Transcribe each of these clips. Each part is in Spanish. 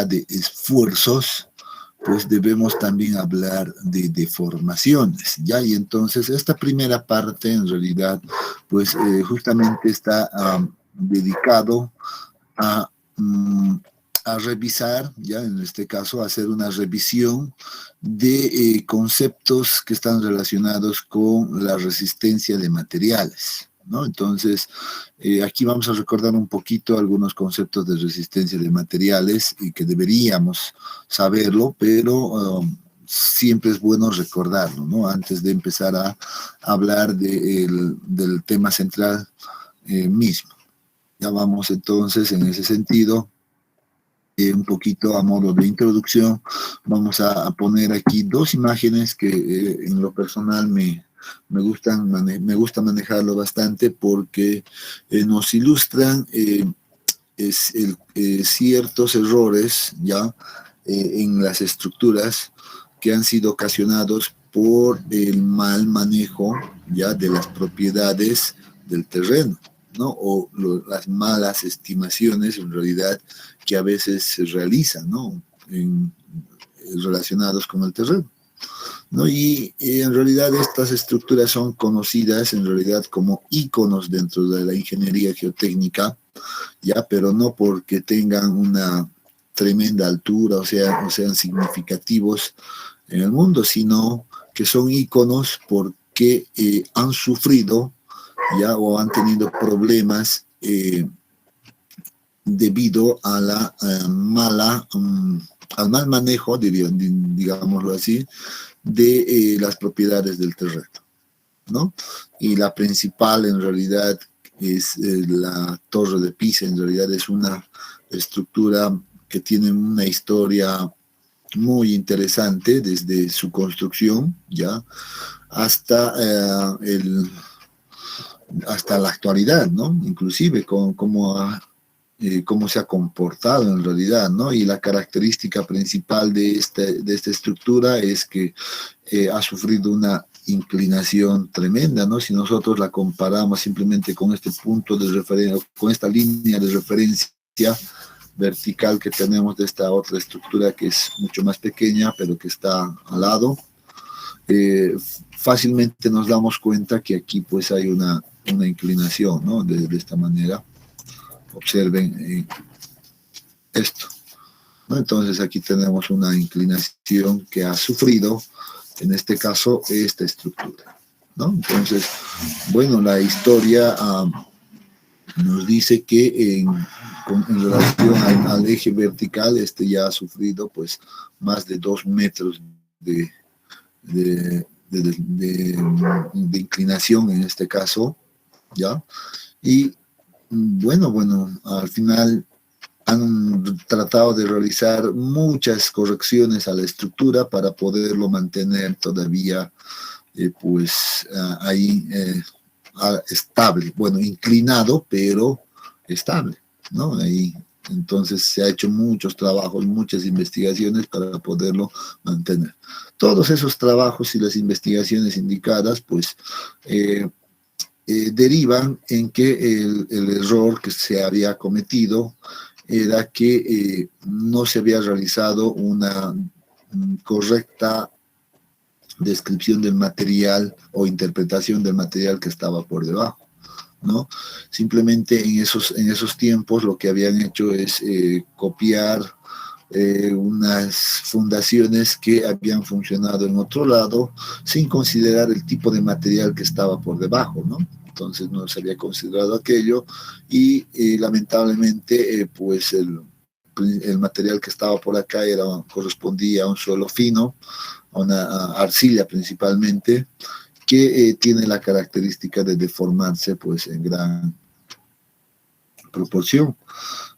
de esfuerzos, pues debemos también hablar de deformaciones, ¿ya? Y entonces esta primera parte en realidad, pues justamente está dedicado a, a revisar, ya en este caso, hacer una revisión de conceptos que están relacionados con la resistencia de materiales, ¿no? Entonces, aquí vamos a recordar un poquito algunos conceptos de resistencia de materiales y que deberíamos saberlo, pero siempre es bueno recordarlo, ¿no? Antes de empezar a hablar del tema central mismo. Ya vamos entonces en ese sentido, un poquito a modo de introducción, vamos a poner aquí dos imágenes que en lo personal me gusta manejarlo bastante porque nos ilustran ciertos errores ya en las estructuras que han sido ocasionados por el mal manejo ya de las propiedades del terreno, ¿no? O las malas estimaciones en realidad que a veces se realizan, ¿no? Relacionados con el terreno, ¿no? Y en realidad estas estructuras son conocidas en realidad como íconos dentro de la ingeniería geotécnica, ya, pero no porque tengan una tremenda altura o sean significativos en el mundo, sino que son íconos porque han sufrido ya o han tenido problemas debido a la al mal manejo, digámoslo así, de las propiedades del terreno, ¿no? Y la principal en realidad es la Torre de Pisa. En realidad es una estructura que tiene una historia muy interesante desde su construcción, ¿ya? Hasta, hasta la actualidad, ¿no? Inclusive cómo se ha comportado en realidad, ¿no? Y la característica principal de esta estructura es que ha sufrido una inclinación tremenda, ¿no? Si nosotros la comparamos simplemente con este punto de referencia, con esta línea de referencia vertical que tenemos de esta otra estructura que es mucho más pequeña, pero que está al lado, fácilmente nos damos cuenta que aquí pues hay una inclinación, ¿no? De esta manera. Observen esto, ¿no? Entonces aquí tenemos una inclinación que ha sufrido, en este caso, esta estructura, ¿no? Entonces, bueno, la historia nos dice que en relación al eje vertical, este ya ha sufrido pues más de 2 metros de, de, de inclinación en este caso, ¿ya? Y bueno, al final han tratado de realizar muchas correcciones a la estructura para poderlo mantener todavía pues ahí estable, bueno, inclinado, pero estable, ¿no? Ahí entonces se ha hecho muchos trabajos, muchas investigaciones para poderlo mantener. Todos esos trabajos y las investigaciones indicadas, pues, derivan en que el error que se había cometido era que no se había realizado una correcta descripción del material o interpretación del material que estaba por debajo, ¿no? Simplemente en esos tiempos lo que habían hecho es copiar unas fundaciones que habían funcionado en otro lado sin considerar el tipo de material que estaba por debajo, ¿no? Entonces no se había considerado aquello y lamentablemente pues el material que estaba por acá correspondía a un suelo fino, a una arcilla principalmente, que tiene la característica de deformarse pues en gran proporción.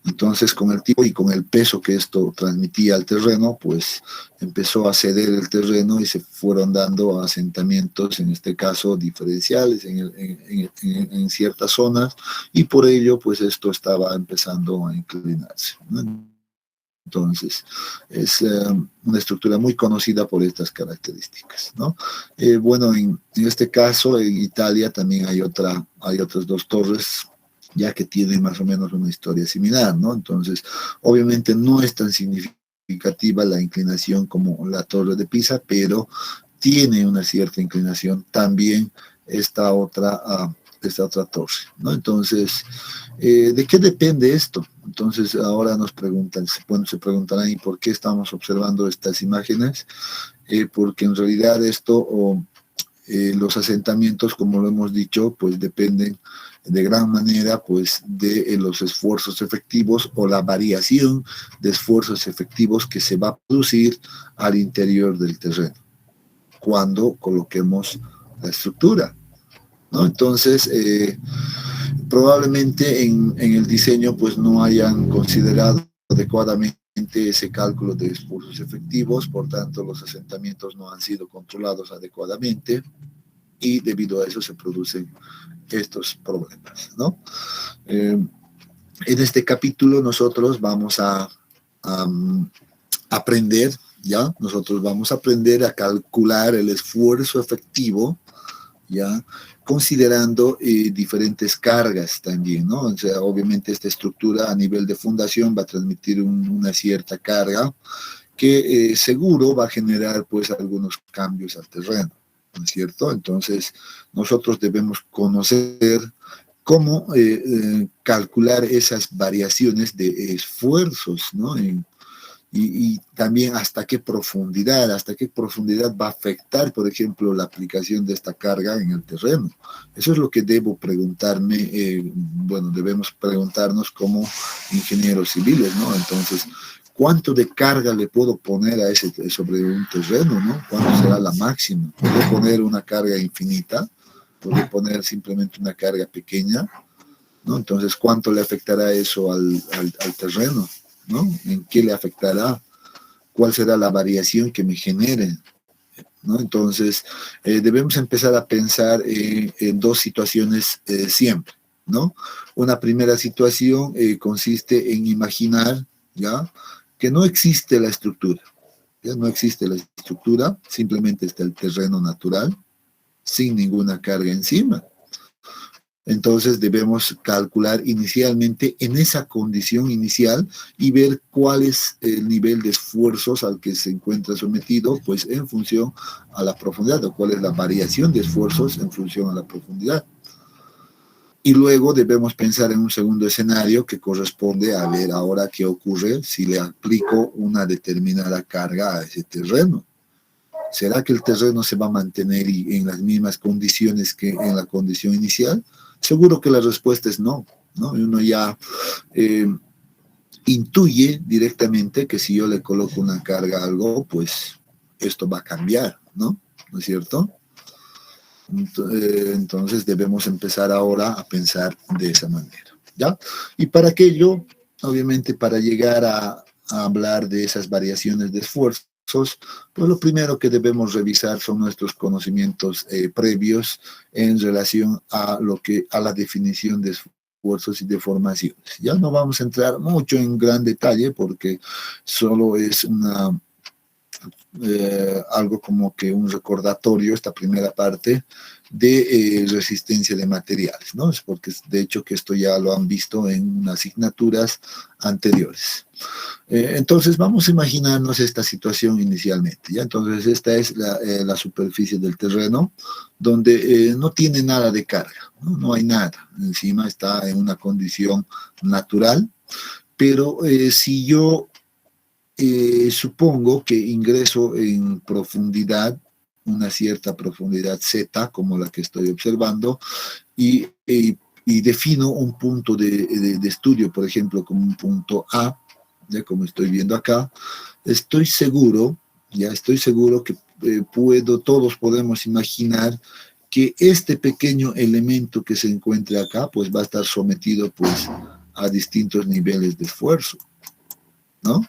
Entonces, con el tiempo y con el peso que esto transmitía al terreno, pues empezó a ceder el terreno y se fueron dando asentamientos, en este caso diferenciales en ciertas zonas, y por ello, pues esto estaba empezando a inclinarse, ¿no? Entonces, es una estructura muy conocida por estas características, ¿no? Bueno, en este caso, en Italia también hay otras dos torres ya que tiene más o menos una historia similar, ¿no? Entonces, obviamente no es tan significativa la inclinación como la Torre de Pisa, pero tiene una cierta inclinación también esta otra torre, ¿no? Entonces, ¿de qué depende esto? Entonces, ahora nos preguntan, bueno, se preguntarán, ¿y por qué estamos observando estas imágenes? Porque en realidad los asentamientos, como lo hemos dicho, pues dependen de gran manera pues de los esfuerzos efectivos o la variación de esfuerzos efectivos que se va a producir al interior del terreno cuando coloquemos la estructura, ¿no? Entonces, probablemente en el diseño pues no hayan considerado adecuadamente ese cálculo de esfuerzos efectivos, por tanto los asentamientos no han sido controlados adecuadamente y debido a eso se producen estos problemas, ¿no? En este capítulo nosotros vamos a aprender, ¿ya? Nosotros vamos a aprender a calcular el esfuerzo efectivo, ¿ya? Considerando diferentes cargas también, ¿no? O sea, obviamente esta estructura a nivel de fundación va a transmitir una cierta carga que seguro va a generar pues algunos cambios al terreno, ¿no es cierto? Entonces, nosotros debemos conocer cómo calcular esas variaciones de esfuerzos, ¿no? Y también hasta qué profundidad va a afectar, por ejemplo, la aplicación de esta carga en el terreno. Eso es lo que debo preguntarme, bueno, debemos preguntarnos como ingenieros civiles, ¿no? Entonces, ¿cuánto de carga le puedo poner sobre un terreno, ¿no? ¿Cuánto será la máxima? ¿Puedo poner una carga infinita? ¿Puedo poner simplemente una carga pequeña? ¿No? Entonces, ¿cuánto le afectará eso al terreno? ¿No? ¿En qué le afectará? ¿Cuál será la variación que me genere? ¿No? Entonces, debemos empezar a pensar en dos situaciones siempre, ¿no? Una primera situación consiste en imaginar, ¿ya? Que no existe la estructura, ¿ya? No existe la estructura, simplemente está el terreno natural, sin ninguna carga encima. Entonces debemos calcular inicialmente en esa condición inicial y ver cuál es el nivel de esfuerzos al que se encuentra sometido, pues en función a la profundidad, o cuál es la variación de esfuerzos en función a la profundidad. Y luego debemos pensar en un segundo escenario que corresponde a ver ahora qué ocurre si le aplico una determinada carga a ese terreno. ¿Será que el terreno se va a mantener en las mismas condiciones que en la condición inicial? Seguro que la respuesta es no, ¿no? Y uno ya intuye directamente que si yo le coloco una carga a algo, pues esto va a cambiar, ¿no? ¿No es cierto? Entonces debemos empezar ahora a pensar de esa manera, ¿ya? Y para aquello, obviamente, para llegar a hablar de esas variaciones de esfuerzos, pues lo primero que debemos revisar son nuestros conocimientos previos en relación a la definición de esfuerzos y deformaciones. Ya no vamos a entrar mucho en gran detalle porque solo es algo como que un recordatorio, esta primera parte, de resistencia de materiales, ¿no? Es porque de hecho que esto ya lo han visto en asignaturas anteriores. Entonces vamos a imaginarnos esta situación inicialmente, ¿ya? Entonces esta es la superficie del terreno donde no tiene nada de carga, ¿no? No hay nada, encima está en una condición natural, pero si yo supongo que ingreso en profundidad, una cierta profundidad Z, como la que estoy observando, y defino un punto de estudio, por ejemplo, como un punto A, ya como estoy viendo acá, estoy seguro, ya estoy seguro que todos podemos imaginar que este pequeño elemento que se encuentra acá, pues va a estar sometido pues a distintos niveles de esfuerzo, ¿no?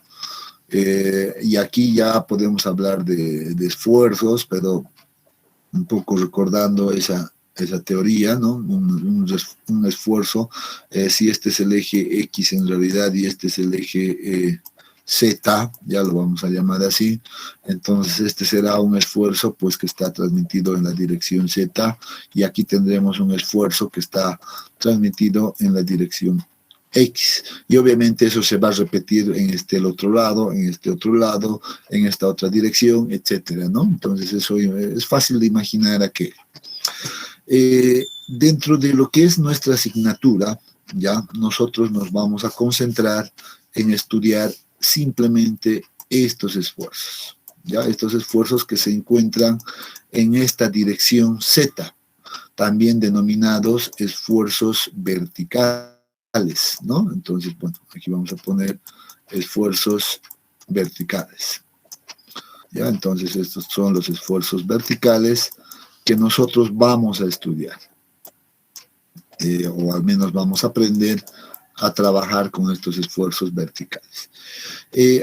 Y aquí ya podemos hablar de esfuerzos, pero un poco recordando esa teoría, ¿no? Un esfuerzo, si este es el eje X en realidad y este es el eje Z, ya lo vamos a llamar así. Entonces este será un esfuerzo pues que está transmitido en la dirección Z, y aquí tendremos un esfuerzo que está transmitido en la dirección X, y obviamente eso se va a repetir en el otro lado, en este otro lado, en esta otra dirección, etcétera, ¿no? Entonces eso es fácil de imaginar aquello. Dentro de lo que es nuestra asignatura, ya nosotros nos vamos a concentrar en estudiar simplemente estos esfuerzos, ya estos esfuerzos que se encuentran en esta dirección Z, también denominados esfuerzos verticales, ¿no? Entonces, bueno, aquí vamos a poner esfuerzos verticales. ¿Ya? Entonces, estos son los esfuerzos verticales que nosotros vamos a estudiar. O al menos vamos a aprender a trabajar con estos esfuerzos verticales.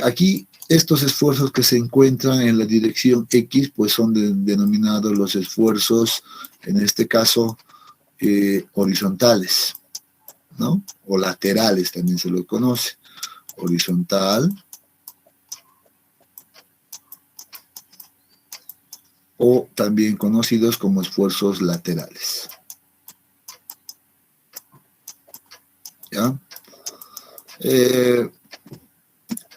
Aquí, estos esfuerzos que se encuentran en la dirección X, pues son denominados los esfuerzos, en este caso, horizontales, ¿no? O laterales también se lo conoce. Horizontal o también conocidos como esfuerzos laterales. ¿Ya?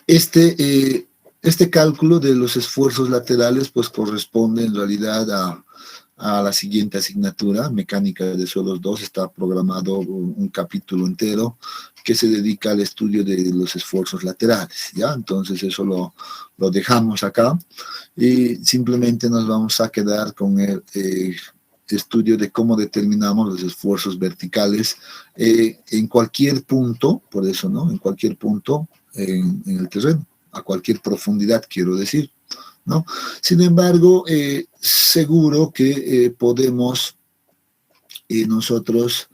Este cálculo de los esfuerzos laterales pues corresponde en realidad a la siguiente asignatura, Mecánica de Suelos 2, está programado un capítulo entero que se dedica al estudio de los esfuerzos laterales, ¿ya? Entonces eso lo dejamos acá y simplemente nos vamos a quedar con el estudio de cómo determinamos los esfuerzos verticales en cualquier punto, por eso, ¿no? En cualquier punto en el terreno, a cualquier profundidad, quiero decir, ¿no? Sin embargo, seguro que podemos nosotros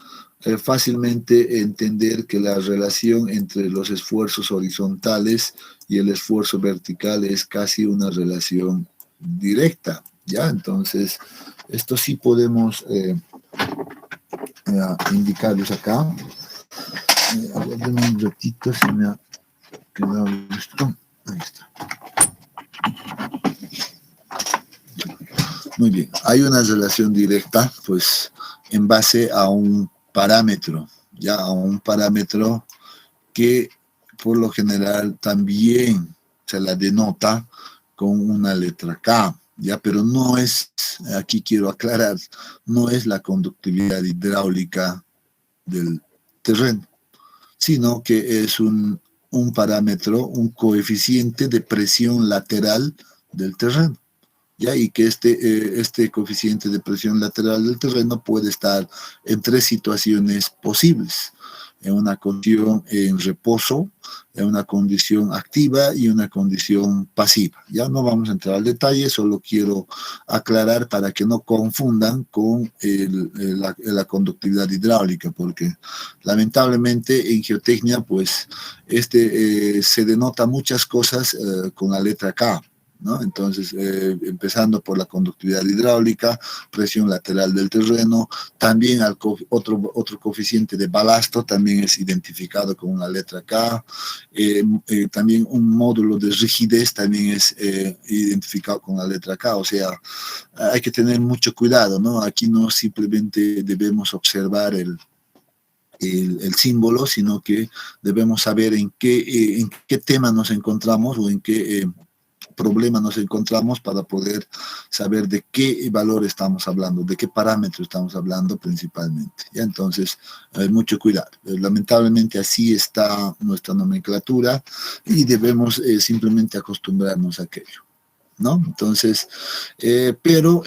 fácilmente entender que la relación entre los esfuerzos horizontales y el esfuerzo vertical es casi una relación directa, ¿ya? Entonces, esto sí podemos indicarles acá. A ver, denme un ratito, se me ha quedado esto. Ahí está. Muy bien, hay una relación directa, pues, en base a un parámetro, ya a un parámetro que por lo general también se la denota con una letra K, ya, pero no es, aquí quiero aclarar, no es la conductividad hidráulica del terreno, sino que es un parámetro, un coeficiente de presión lateral del terreno. ¿Ya? Y que este coeficiente de presión lateral del terreno puede estar en tres situaciones posibles: en una condición en reposo, en una condición activa y una condición pasiva. Ya no vamos a entrar al detalle, solo quiero aclarar para que no confundan con la conductividad hidráulica, porque lamentablemente en geotecnia pues se denota muchas cosas con la letra K, ¿no? Entonces, empezando por la conductividad hidráulica, presión lateral del terreno, también otro coeficiente de balasto también es identificado con una letra K, también un módulo de rigidez también es identificado con la letra K, o sea, hay que tener mucho cuidado, ¿no? Aquí no simplemente debemos observar el símbolo, sino que debemos saber en qué tema nos encontramos o en qué problema nos encontramos para poder saber de qué valor estamos hablando, de qué parámetro estamos hablando principalmente. ¿Ya? Entonces, mucho cuidado. Lamentablemente así está nuestra nomenclatura y debemos simplemente acostumbrarnos a aquello, ¿no? Entonces, pero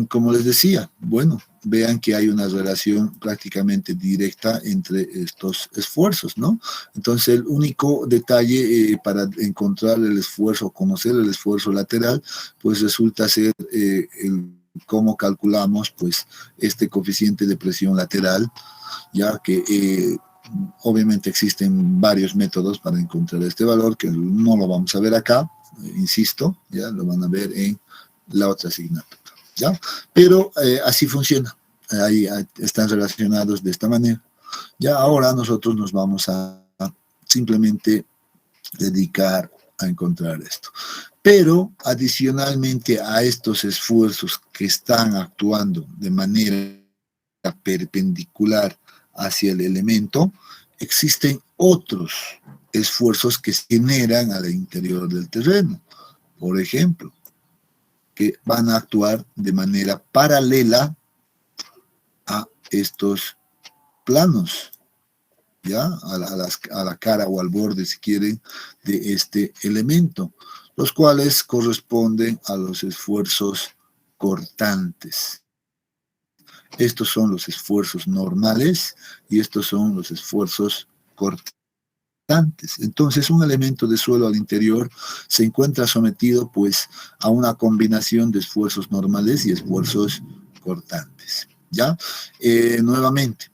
como les decía, bueno, vean que hay una relación prácticamente directa entre estos esfuerzos, ¿no? Entonces, el único detalle para encontrar el esfuerzo, conocer el esfuerzo lateral, pues resulta ser cómo calculamos, pues, este coeficiente de presión lateral, ya que obviamente existen varios métodos para encontrar este valor, que no lo vamos a ver acá, insisto, ya lo van a ver en la otra asignatura, ¿ya? Pero así funciona, ahí están relacionados de esta manera. Ya ahora nosotros nos vamos a simplemente dedicar a encontrar esto. Pero adicionalmente a estos esfuerzos que están actuando de manera perpendicular hacia el elemento, existen otros esfuerzos que se generan al interior del terreno. Por ejemplo, que van a actuar de manera paralela a estos planos, ¿ya? A la cara o al borde, si quieren, de este elemento, los cuales corresponden a los esfuerzos cortantes. Estos son los esfuerzos normales y estos son los esfuerzos cortantes. Entonces, un elemento de suelo al interior se encuentra sometido, pues, a una combinación de esfuerzos normales y esfuerzos cortantes, ¿ya? Nuevamente,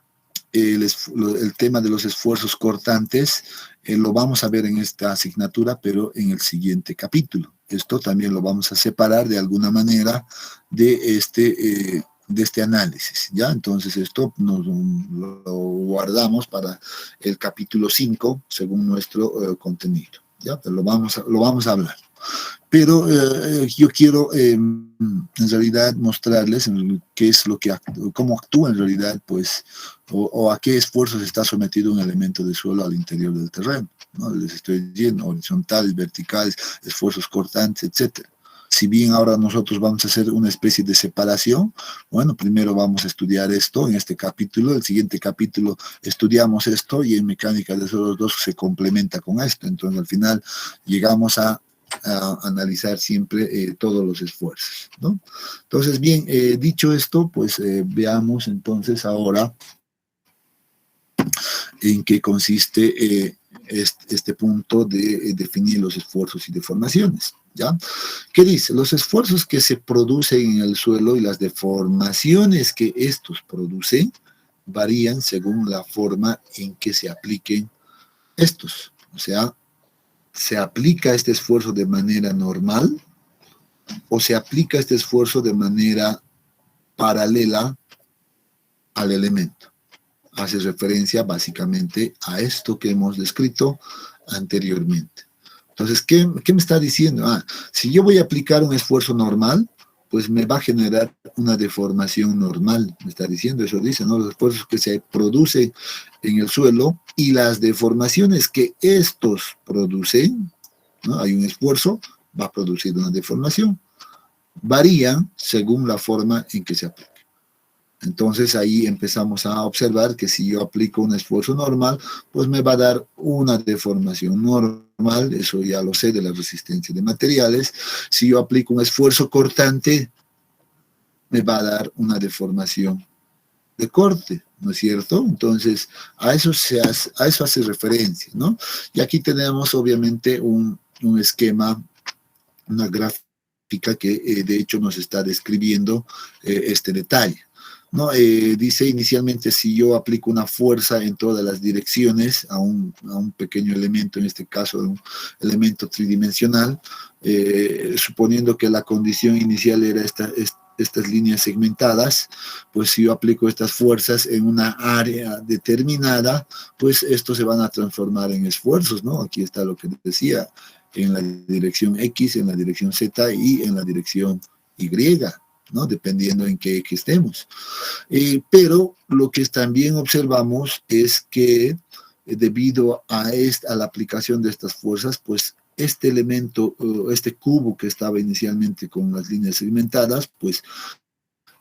el tema de los esfuerzos cortantes lo vamos a ver en esta asignatura, pero en el siguiente capítulo. Esto también lo vamos a separar de alguna manera de este análisis, ¿ya? Entonces esto lo guardamos para el capítulo 5, según nuestro contenido, ¿ya? Pero lo vamos a hablar. Pero yo quiero en realidad mostrarles qué es cómo actúa en realidad, pues, o a qué esfuerzos está sometido un elemento de suelo al interior del terreno, ¿no? Les estoy diciendo horizontales, verticales, esfuerzos cortantes, etcétera. Si bien ahora nosotros vamos a hacer una especie de separación, bueno, primero vamos a estudiar esto en este capítulo, el siguiente capítulo estudiamos esto y en mecánica de suelos 2 se complementa con esto. Entonces al final llegamos a analizar siempre todos los esfuerzos, ¿no? Entonces, bien, dicho esto, pues veamos entonces ahora en qué consiste este punto de definir los esfuerzos y deformaciones, ¿ya? ¿Qué dice? Los esfuerzos que se producen en el suelo y las deformaciones que estos producen varían según la forma en que se apliquen estos. O sea, ¿se aplica este esfuerzo de manera normal o se aplica este esfuerzo de manera paralela al elemento? Hace referencia básicamente a esto que hemos descrito anteriormente. Entonces, ¿qué me está diciendo? Si yo voy a aplicar un esfuerzo normal, pues me va a generar una deformación normal, me está diciendo, eso dice, ¿no? Los esfuerzos que se producen en el suelo y las deformaciones que estos producen, ¿no? Hay un esfuerzo, va a producir una deformación. Varían según la forma en que se aplica. Entonces ahí empezamos a observar que si yo aplico un esfuerzo normal, pues me va a dar una deformación normal, eso ya lo sé de la resistencia de materiales. Si yo aplico un esfuerzo cortante, me va a dar una deformación de corte, ¿no es cierto? Entonces a eso hace referencia, ¿no? Y aquí tenemos obviamente un esquema, una gráfica que de hecho nos está describiendo este detalle, ¿no? Dice inicialmente si yo aplico una fuerza en todas las direcciones a un pequeño elemento, en este caso un elemento tridimensional, suponiendo que la condición inicial era estas líneas segmentadas, pues si yo aplico estas fuerzas en una área determinada, pues estos se van a transformar en esfuerzos, ¿no? Aquí está lo que decía, en la dirección X, en la dirección Z y en la dirección Y, ¿no? Dependiendo en qué estemos. Pero lo que también observamos es que debido a la aplicación de estas fuerzas, pues este elemento, este cubo que estaba inicialmente con las líneas segmentadas, pues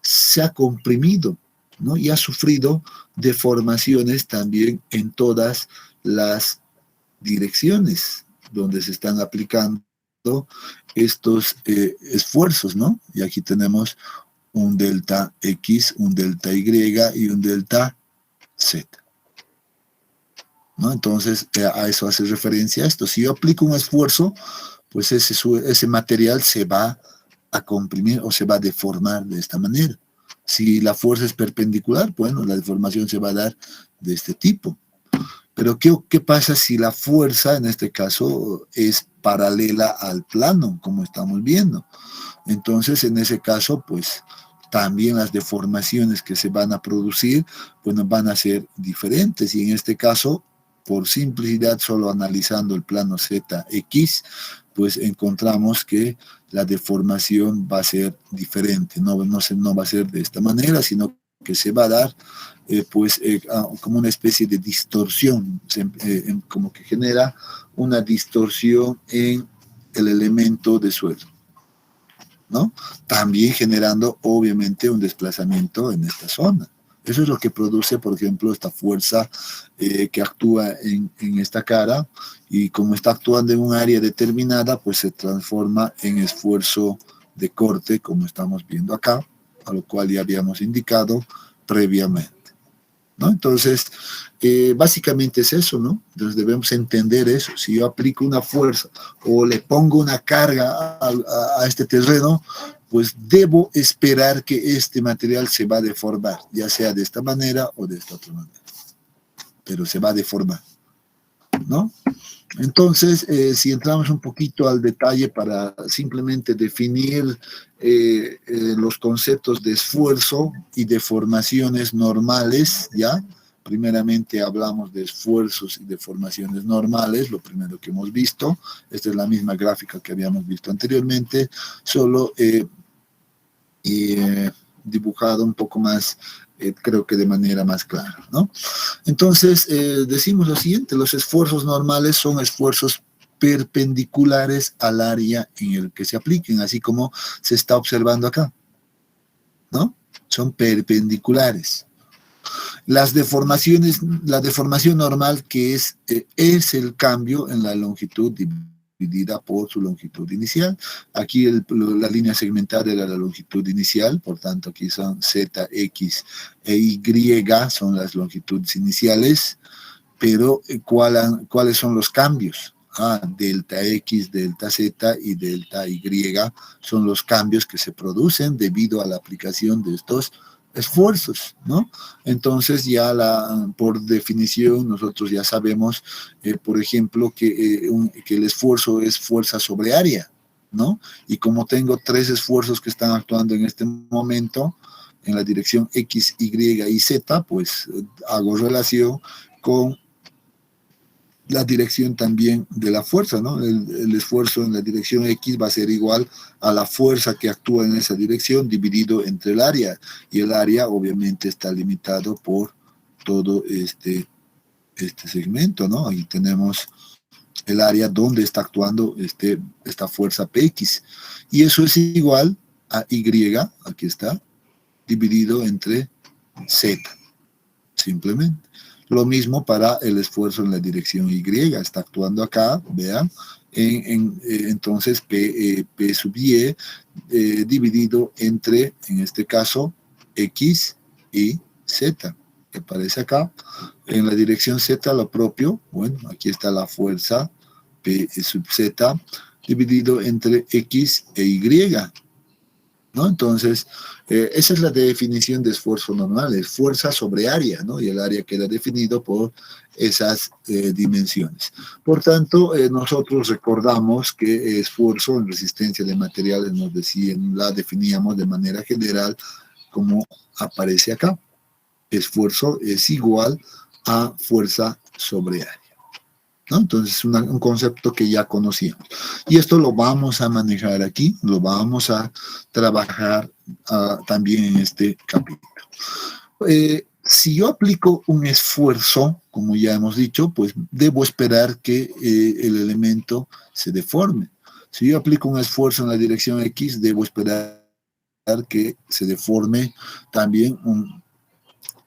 se ha comprimido, ¿no? Y ha sufrido deformaciones también en todas las direcciones donde se están aplicando estos esfuerzos, ¿no? Y aquí tenemos un delta X, un delta Y y un delta Z, ¿no? Entonces, a eso hace referencia esto. Si yo aplico un esfuerzo, pues ese material se va a comprimir o se va a deformar de esta manera. Si la fuerza es perpendicular, bueno, la deformación se va a dar de este tipo. Pero ¿qué pasa si la fuerza, en este caso, es paralela al plano, como estamos viendo? Entonces, en ese caso, pues, también las deformaciones que se van a producir, pues, van a ser diferentes. Y en este caso, por simplicidad, solo analizando el plano ZX, pues encontramos que la deformación va a ser diferente, no va a ser de esta manera, sino que se va a dar como una especie de distorsión, como que genera una distorsión en el elemento de suelo, ¿no? También generando obviamente un desplazamiento en esta zona. Eso es lo que produce, por ejemplo, esta fuerza que actúa en esta cara, y como está actuando en un área determinada, pues se transforma en esfuerzo de corte, como estamos viendo acá, a lo cual ya habíamos indicado previamente, ¿no? Entonces, básicamente es eso, ¿no? Entonces debemos entender eso. Si yo aplico una fuerza o le pongo una carga a este terreno, pues debo esperar que este material se va a deformar, ya sea de esta manera o de esta otra manera, pero se va a deformar, ¿no? Entonces, si entramos un poquito al detalle para simplemente definir los conceptos de esfuerzo y deformaciones normales, ¿ya? Primeramente hablamos de esfuerzos y deformaciones normales, lo primero que hemos visto. Esta es la misma gráfica que habíamos visto anteriormente, solo dibujado un poco más, creo que de manera más clara, ¿no? Entonces, decimos lo siguiente: los esfuerzos normales son esfuerzos perpendiculares al área en el que se apliquen, así como se está observando acá, ¿no? Son perpendiculares. Las deformaciones, la deformación normal, que es el cambio en la longitud dividida por su longitud inicial. Aquí la línea segmentada era la longitud inicial, por tanto aquí son Z, X e Y, son las longitudes iniciales, pero ¿cuáles son los cambios? Delta X, delta Z y delta Y son los cambios que se producen debido a la aplicación de estos esfuerzos, ¿no? Entonces ya por definición nosotros ya sabemos, por ejemplo, que el esfuerzo es fuerza sobre área, ¿no? Y como tengo tres esfuerzos que están actuando en este momento en la dirección X, Y y Z, pues hago relación con la dirección también de la fuerza, ¿no? El esfuerzo en la dirección X va a ser igual a la fuerza que actúa en esa dirección dividido entre el área, y el área obviamente está limitado por todo este segmento, ¿no? Ahí tenemos el área donde está actuando esta fuerza Px, y eso es igual a Y, aquí está, dividido entre Z, simplemente. Lo mismo para el esfuerzo en la dirección Y, está actuando acá, vean, entonces P sub Y dividido entre, en este caso, X y Z, que aparece acá. En la dirección Z lo propio, bueno, aquí está la fuerza P sub Z dividido entre X e Y, ¿no? Entonces, esa es la definición de esfuerzo normal, es fuerza sobre área, ¿no? Y el área queda definido por esas dimensiones. Por tanto, nosotros recordamos que esfuerzo en resistencia de materiales la definíamos de manera general como aparece acá. Esfuerzo es igual a fuerza sobre área, ¿no? Entonces, un concepto que ya conocíamos. Y esto lo vamos a manejar aquí, lo vamos a trabajar también en este capítulo. Si yo aplico un esfuerzo, como ya hemos dicho, pues debo esperar que el elemento se deforme. Si yo aplico un esfuerzo en la dirección X, debo esperar que se deforme también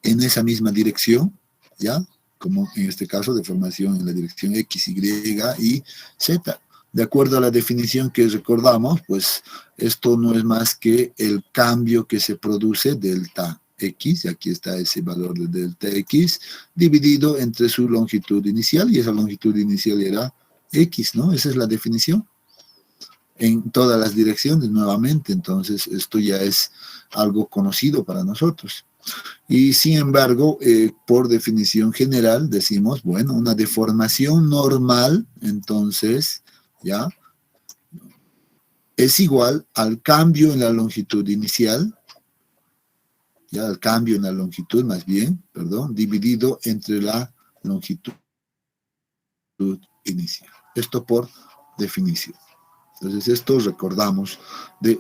en esa misma dirección, ¿ya? Como en este caso, deformación en la dirección X, Y y Z. De acuerdo a la definición que recordamos, pues esto no es más que el cambio que se produce, delta X, y aquí está ese valor de delta X, dividido entre su longitud inicial, y esa longitud inicial era X, ¿no? Esa es la definición en todas las direcciones nuevamente. Entonces esto ya es algo conocido para nosotros. Y sin embargo, por definición general decimos, bueno, una deformación normal, entonces, ¿ya? Es igual al cambio en la longitud inicial, ya, al cambio en la longitud más bien, perdón, dividido entre la longitud inicial. Esto por definición. Entonces, esto recordamos de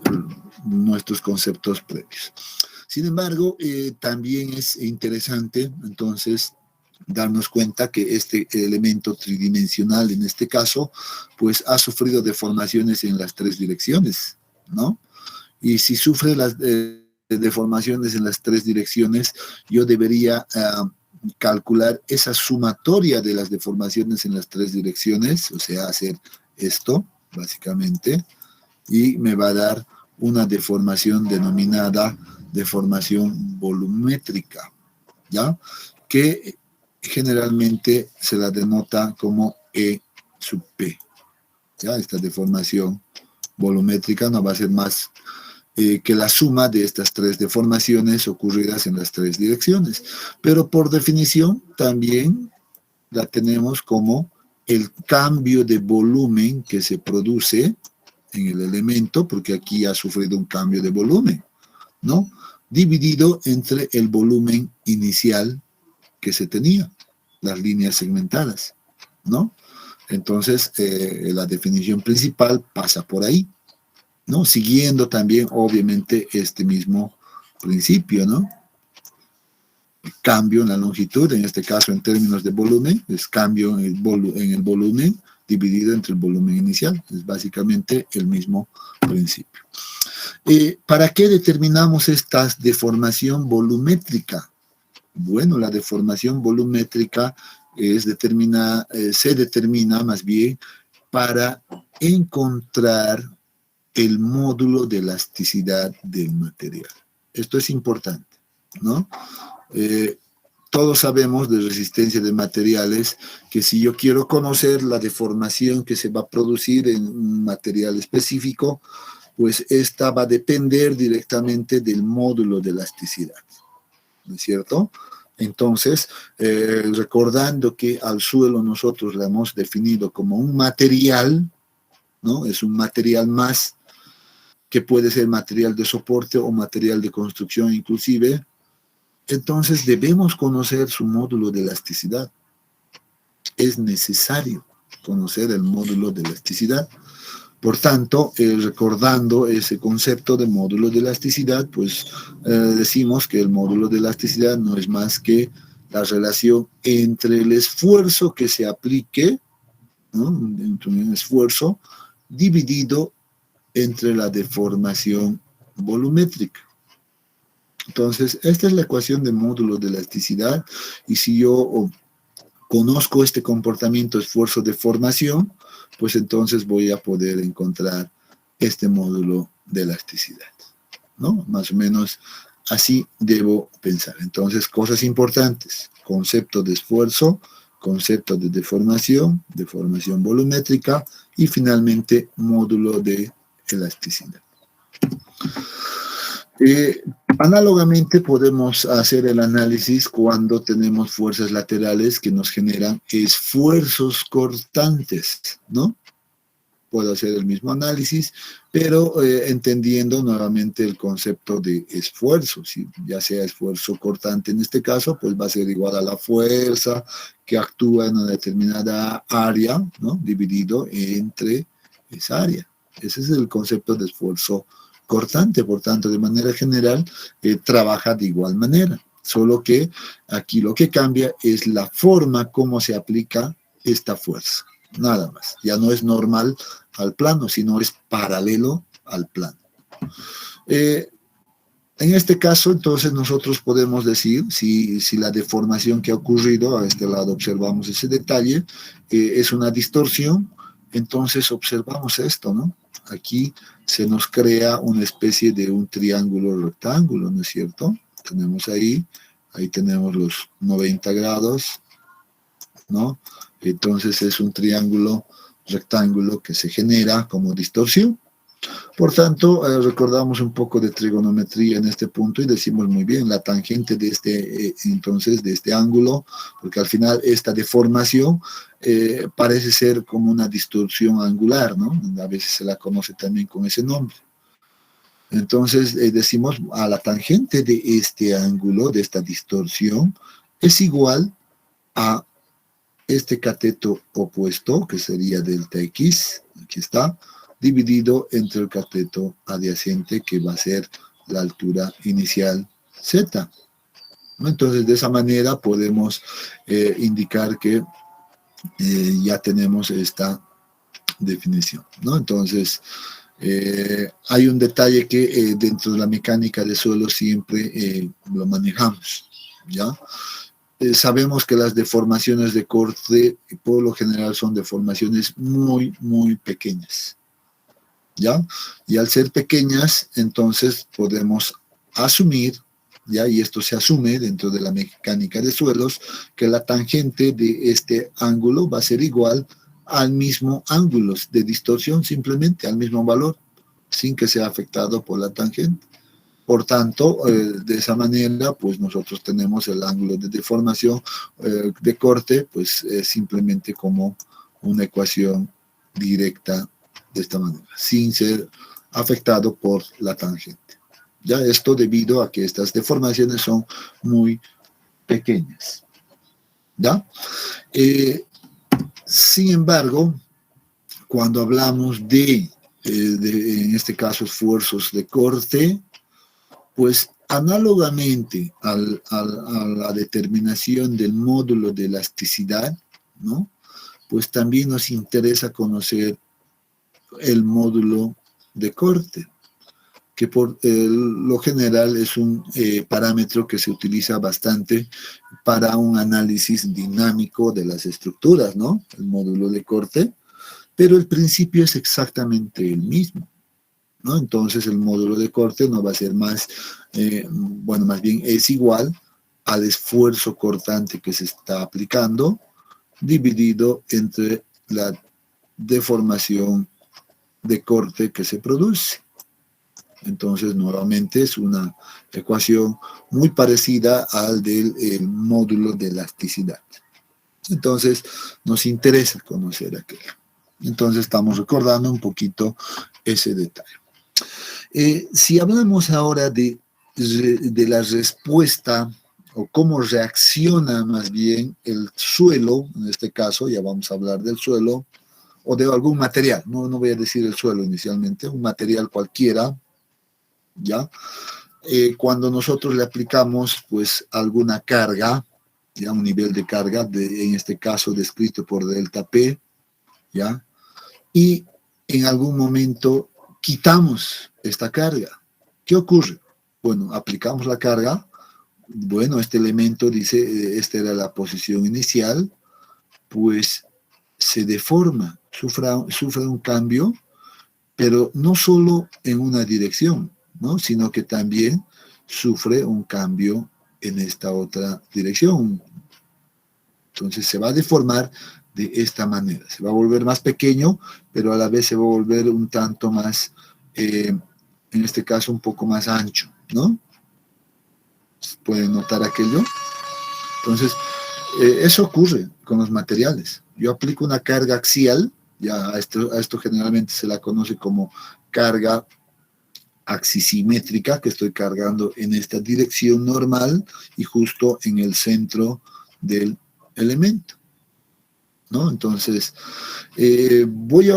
nuestros conceptos previos. Sin embargo, también es interesante, entonces, darnos cuenta que este elemento tridimensional, en este caso, pues ha sufrido deformaciones en las tres direcciones, ¿no? Y si sufre las deformaciones en las tres direcciones, yo debería calcular esa sumatoria de las deformaciones en las tres direcciones, o sea, hacer esto, básicamente, y me va a dar una deformación denominada deformación volumétrica, ¿ya? Que generalmente se la denota como E sub P, ¿ya? Esta deformación volumétrica no va a ser más que la suma de estas tres deformaciones ocurridas en las tres direcciones. Pero por definición también la tenemos como el cambio de volumen que se produce en el elemento, porque aquí ha sufrido un cambio de volumen, ¿no? Dividido entre el volumen inicial que se tenía, las líneas segmentadas, ¿no? Entonces, la definición principal pasa por ahí, ¿no? Siguiendo también, obviamente, este mismo principio, ¿no? Cambio en la longitud, en este caso en términos de volumen, es cambio en el volumen dividido entre el volumen inicial. Es básicamente el mismo principio. ¿Para qué determinamos esta deformación volumétrica? Bueno, la deformación volumétrica se determina más bien para encontrar el módulo de elasticidad del material. Esto es importante, ¿no? Todos sabemos de resistencia de materiales que si yo quiero conocer la deformación que se va a producir en un material específico, pues esta va a depender directamente del módulo de elasticidad, ¿no es cierto? Entonces, recordando que al suelo nosotros lo hemos definido como un material, ¿no? Es un material más que puede ser material de soporte o material de construcción inclusive, entonces debemos conocer su módulo de elasticidad. Es necesario conocer el módulo de elasticidad. Por tanto, recordando ese concepto de módulo de elasticidad, pues decimos que el módulo de elasticidad no es más que la relación entre el esfuerzo que se aplique, ¿no? Entre un esfuerzo dividido entre la deformación volumétrica. Entonces, esta es la ecuación de módulo de elasticidad, y si yo conozco este comportamiento esfuerzo-deformación, pues entonces voy a poder encontrar este módulo de elasticidad, ¿no? Más o menos así debo pensar. Entonces, cosas importantes: concepto de esfuerzo, concepto de deformación, deformación volumétrica, y finalmente módulo de elasticidad. Análogamente podemos hacer el análisis cuando tenemos fuerzas laterales que nos generan esfuerzos cortantes, ¿no? Puedo hacer el mismo análisis, pero entendiendo nuevamente el concepto de esfuerzo. Si ya sea esfuerzo cortante en este caso, pues va a ser igual a la fuerza que actúa en una determinada área, ¿no? Dividido entre esa área. Ese es el concepto de esfuerzo cortante. Por tanto, de manera general, trabaja de igual manera. Solo que aquí lo que cambia es la forma como se aplica esta fuerza. Nada más. Ya no es normal al plano, sino es paralelo al plano. En este caso, entonces, nosotros podemos decir, si la deformación que ha ocurrido, a este lado observamos ese detalle, es una distorsión, entonces observamos esto, ¿no? Aquí se nos crea una especie de un triángulo rectángulo, ¿no es cierto? Tenemos ahí tenemos los 90 grados, ¿no? Entonces es un triángulo rectángulo que se genera como distorsión. Por tanto, recordamos un poco de trigonometría en este punto y decimos muy bien la tangente de entonces de este ángulo, porque al final esta deformación parece ser como una distorsión angular, ¿no? A veces se la conoce también con ese nombre. Entonces decimos a la tangente de este ángulo, de esta distorsión, es igual a este cateto opuesto, que sería delta X, aquí está, dividido entre el cateto adyacente, que va a ser la altura inicial Z. ¿No? Entonces, de esa manera podemos indicar que ya tenemos esta definición, ¿no? Entonces, hay un detalle que dentro de la mecánica de suelo siempre lo manejamos, ¿ya? Sabemos que las deformaciones de corte por lo general son deformaciones muy, muy pequeñas, ¿ya? Y al ser pequeñas, entonces podemos asumir, ¿ya? Y esto se asume dentro de la mecánica de suelos, que la tangente de este ángulo va a ser igual al mismo ángulo de distorsión, simplemente al mismo valor, sin que sea afectado por la tangente. Por tanto, de esa manera, pues nosotros tenemos el ángulo de deformación de corte, pues simplemente como una ecuación directa de esta manera, sin ser afectado por la tangente. Ya esto debido a que estas deformaciones son muy pequeñas. ¿Ya? Sin embargo, cuando hablamos en este caso, esfuerzos de corte, pues análogamente a la determinación del módulo de elasticidad, ¿no? Pues también nos interesa conocer el módulo de corte, que por lo general es un parámetro que se utiliza bastante para un análisis dinámico de las estructuras, ¿no? El módulo de corte, pero el principio es exactamente el mismo, ¿no? Entonces el módulo de corte no va a ser más, bueno, más bien es igual al esfuerzo cortante que se está aplicando, dividido entre la deformación de corte que se produce. Entonces, nuevamente es una ecuación muy parecida al del módulo de elasticidad. Entonces, nos interesa conocer aquello. Entonces, estamos recordando un poquito ese detalle. Si hablamos ahora de la respuesta o cómo reacciona más bien el suelo, en este caso ya vamos a hablar del suelo, o de algún material, no voy a decir el suelo inicialmente, un material cualquiera, ¿ya? Cuando nosotros le aplicamos pues alguna carga, ya un nivel de carga, en este caso descrito por delta P, ¿ya? Y en algún momento quitamos esta carga. ¿Qué ocurre? Bueno, aplicamos la carga, bueno, este elemento dice, esta era la posición inicial, pues se deforma, sufre un cambio, pero no solo en una dirección, ¿no? Sino que también sufre un cambio en esta otra dirección. Entonces se va a deformar de esta manera. Se va a volver más pequeño, pero a la vez se va a volver un tanto más, en este caso, un poco más ancho, ¿no? ¿Pueden notar aquello? Entonces, eso ocurre con los materiales. Yo aplico una carga axial, ya a esto generalmente se la conoce como carga axisimétrica, que estoy cargando en esta dirección normal y justo en el centro del elemento, ¿no? Entonces, voy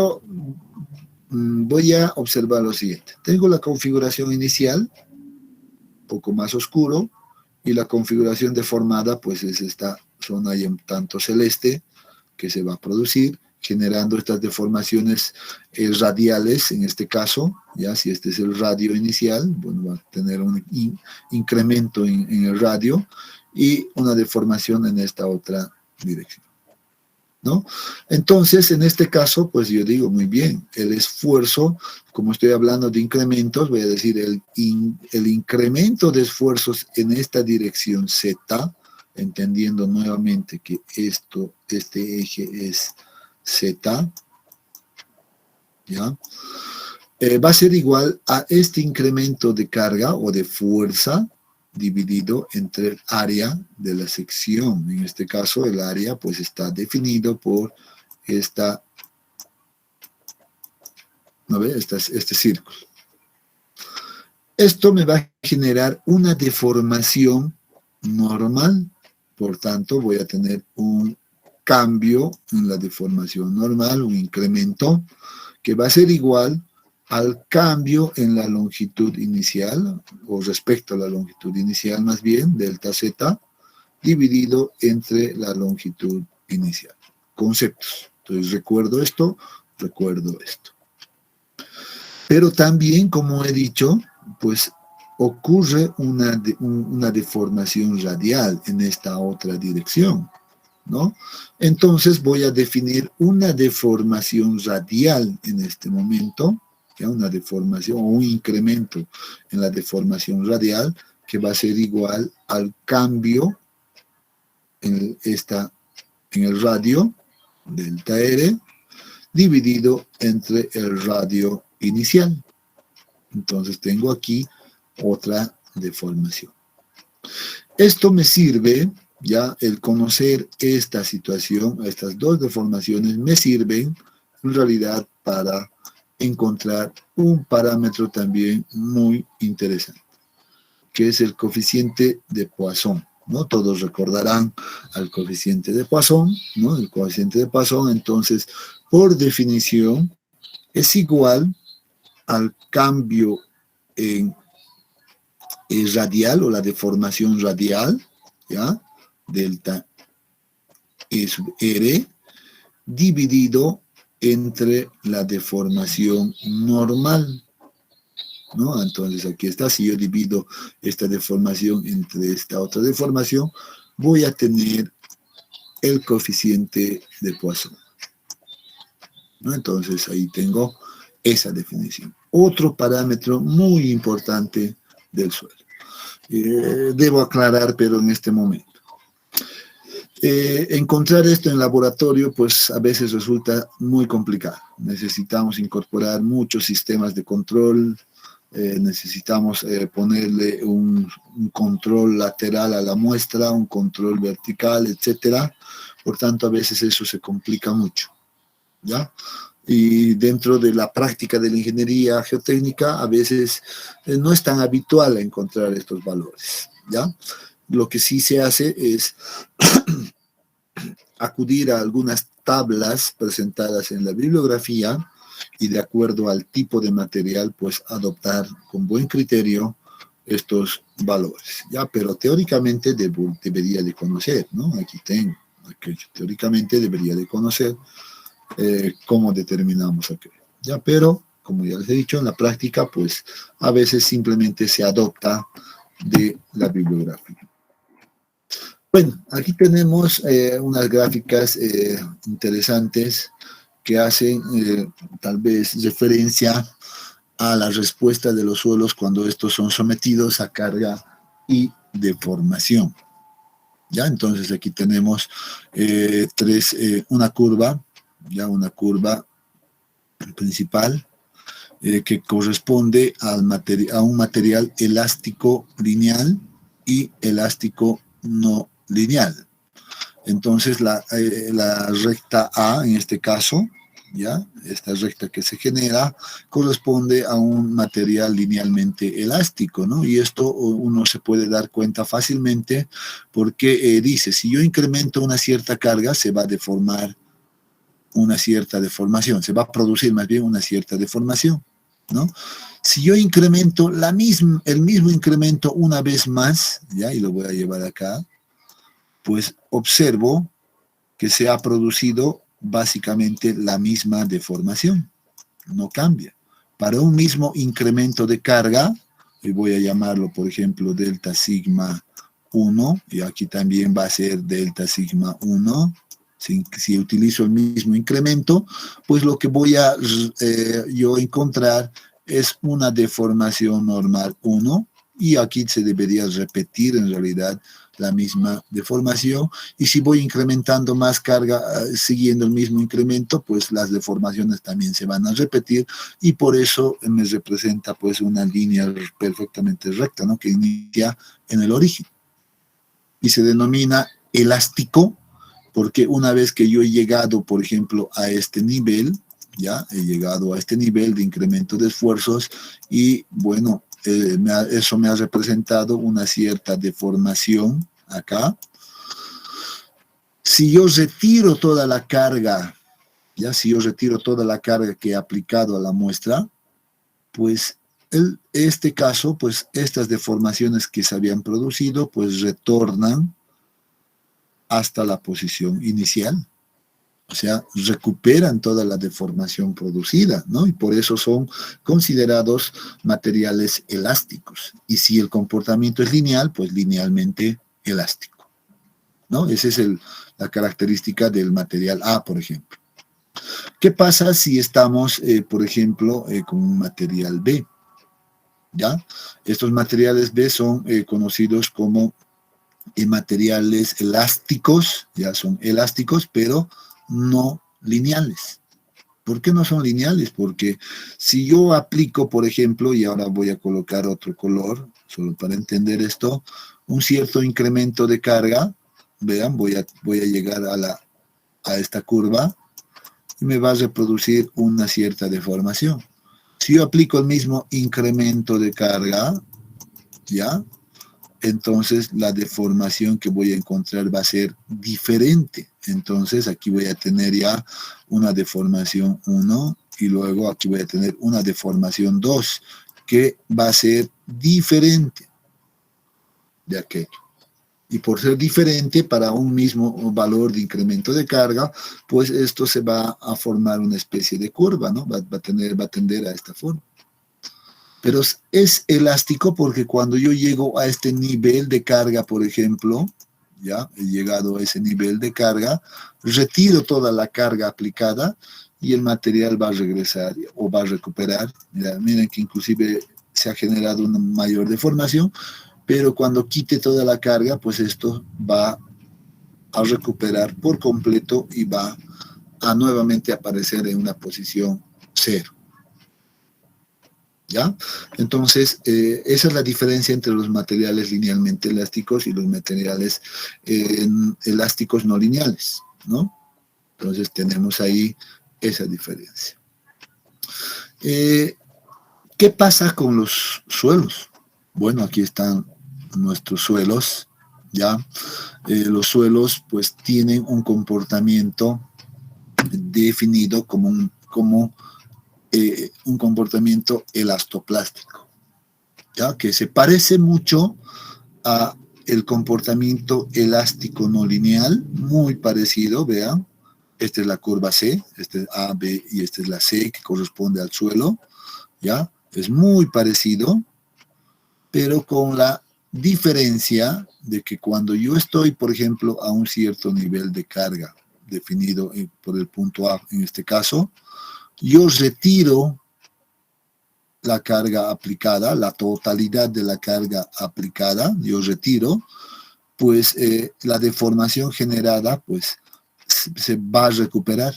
a observar lo siguiente. Tengo la configuración inicial, un poco más oscuro, y la configuración deformada, pues es esta zona ahí un tanto celeste que se va a producir, generando estas deformaciones radiales, en este caso, ya si este es el radio inicial, bueno, va a tener un incremento en el radio y una deformación en esta otra dirección, ¿no? Entonces, en este caso, pues yo digo, muy bien, el esfuerzo, como estoy hablando de incrementos, voy a decir el incremento de esfuerzos en esta dirección Z, entendiendo nuevamente que este eje es Z, ¿ya? Va a ser igual a este incremento de carga o de fuerza dividido entre el área de la sección. En este caso, el área pues está definido por ¿no ve? Este círculo. Esto me va a generar una deformación normal, por tanto voy a tener un cambio en la deformación normal, un incremento, que va a ser igual al cambio en la longitud inicial, o respecto a la longitud inicial más bien, delta z, dividido entre la longitud inicial. Conceptos. Entonces recuerdo esto. Pero también, como he dicho, pues ocurre una deformación radial en esta otra dirección, ¿no? Entonces voy a definir una deformación radial en este momento, ¿ya? Una deformación o un incremento en la deformación radial que va a ser igual al cambio en el radio, delta R, dividido entre el radio inicial. Entonces tengo aquí otra deformación. Esto me sirve, ya el conocer esta situación, estas dos deformaciones me sirven en realidad para encontrar un parámetro también muy interesante, que es el coeficiente de Poisson, ¿no? Todos recordarán al coeficiente de Poisson, ¿no? El coeficiente de Poisson, entonces, por definición, es igual al cambio en radial o la deformación radial, ¿ya? Delta E sub R, dividido entre la deformación normal, ¿no? Entonces aquí está, si yo divido esta deformación entre esta otra deformación, voy a tener el coeficiente de Poisson, ¿no? Entonces ahí tengo esa definición. Otro parámetro muy importante del suelo. Debo aclarar, pero en este momento. Encontrar esto en laboratorio, pues a veces resulta muy complicado. Necesitamos incorporar muchos sistemas de control, necesitamos ponerle un control lateral a la muestra, un control vertical, etcétera. Por tanto, a veces eso se complica mucho, ¿ya? Y dentro de la práctica de la ingeniería geotécnica, a veces no es tan habitual encontrar estos valores, ¿ya? Lo que sí se hace es acudir a algunas tablas presentadas en la bibliografía y de acuerdo al tipo de material, pues adoptar con buen criterio estos valores, ¿ya? Pero teóricamente debería de conocer, ¿no? Aquí tengo, teóricamente debería de conocer cómo determinamos aquello, ¿ya? Pero, como ya les he dicho, en la práctica, pues a veces simplemente se adopta de la bibliografía. Bueno, aquí tenemos unas gráficas interesantes que hacen tal vez referencia a la respuesta de los suelos cuando estos son sometidos a carga y deformación. ¿Ya? Entonces aquí tenemos una curva, ya una curva principal que corresponde a un material elástico lineal y elástico no lineal. Entonces la recta A, en este caso, ¿ya? Esta recta que se genera corresponde a un material linealmente elástico, ¿no? Y esto uno se puede dar cuenta fácilmente porque dice, si yo incremento una cierta carga, se va a deformar una cierta deformación, se va a producir más bien una cierta deformación, ¿no? Si yo incremento el mismo incremento una vez más, ¿ya? Y lo voy a llevar acá, pues observo que se ha producido básicamente la misma deformación, no cambia. Para un mismo incremento de carga, y voy a llamarlo, por ejemplo, delta sigma 1, y aquí también va a ser delta sigma 1, si utilizo el mismo incremento, pues lo que voy a yo encontrar es una deformación normal 1, y aquí se debería repetir en realidad la misma deformación, y si voy incrementando más carga siguiendo el mismo incremento, pues las deformaciones también se van a repetir, y por eso me representa pues una línea perfectamente recta, ¿no? Que inicia en el origen, y se denomina elástico, porque una vez que yo he llegado, por ejemplo, a este nivel, ya he llegado a este nivel de incremento de esfuerzos, y bueno, eso me ha representado una cierta deformación acá. Si yo retiro toda la carga, ya si yo retiro toda la carga que he aplicado a la muestra, pues este caso, pues estas deformaciones que se habían producido, pues retornan hasta la posición inicial. O sea, recuperan toda la deformación producida, ¿no? Y por eso son considerados materiales elásticos. Y si el comportamiento es lineal, pues linealmente elástico, ¿no? Esa es la característica del material A, por ejemplo. ¿Qué pasa si estamos, por ejemplo, con un material B? ¿Ya? Estos materiales B son conocidos como materiales elásticos, ya son elásticos, pero no lineales. ¿Por qué no son lineales? Porque si yo aplico, por ejemplo, y ahora voy a colocar otro color, solo para entender esto, un cierto incremento de carga, vean, voy a llegar a esta curva y me va a reproducir una cierta deformación. Si yo aplico el mismo incremento de carga, ¿ya? Entonces la deformación que voy a encontrar va a ser diferente. Entonces aquí voy a tener ya una deformación 1 y luego aquí voy a tener una deformación 2 que va a ser diferente de aquello. Y por ser diferente para un mismo valor de incremento de carga, pues esto se va a formar una especie de curva, ¿no? Va a tender a esta forma. Pero es elástico porque cuando yo llego a este nivel de carga, por ejemplo, ya he llegado a ese nivel de carga, retiro toda la carga aplicada y el material va a regresar o va a recuperar. Miren que inclusive se ha generado una mayor deformación, pero cuando quite toda la carga, pues esto va a recuperar por completo y va a nuevamente aparecer en una posición cero. ¿Ya? Entonces, esa es la diferencia entre los materiales linealmente elásticos y los materiales elásticos no lineales, ¿no? Entonces, tenemos ahí esa diferencia. ¿Qué pasa con los suelos? Bueno, aquí están nuestros suelos, ¿ya? Los suelos, pues, tienen un comportamiento definido como un comportamiento elastoplástico, ¿ya? Que se parece mucho a el comportamiento elástico no lineal, muy parecido, vean, esta es la curva C, este es A, B y esta es la C que corresponde al suelo, ¿ya? Es muy parecido, pero con la diferencia de que cuando yo estoy, por ejemplo, a un cierto nivel de carga definido por el punto A, en este caso, yo retiro la carga aplicada, la totalidad de la carga aplicada, yo retiro, pues la deformación generada pues se va a recuperar,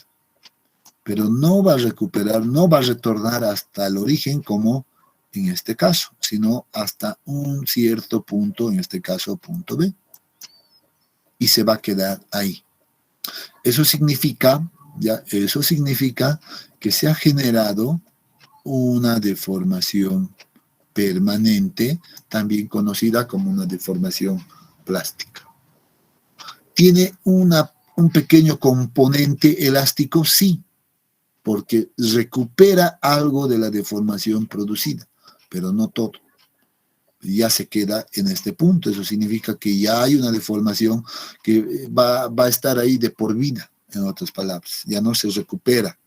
pero no va a recuperar, no va a retornar hasta el origen como en este caso, sino hasta un cierto punto, en este caso punto B, y se va a quedar ahí. Eso significa que se ha generado una deformación permanente, también conocida como una deformación plástica. ¿Tiene un pequeño componente elástico? Sí, porque recupera algo de la deformación producida, pero no todo. Ya se queda en este punto. Eso significa que ya hay una deformación que va a estar ahí de por vida, en otras palabras, ya no se recupera.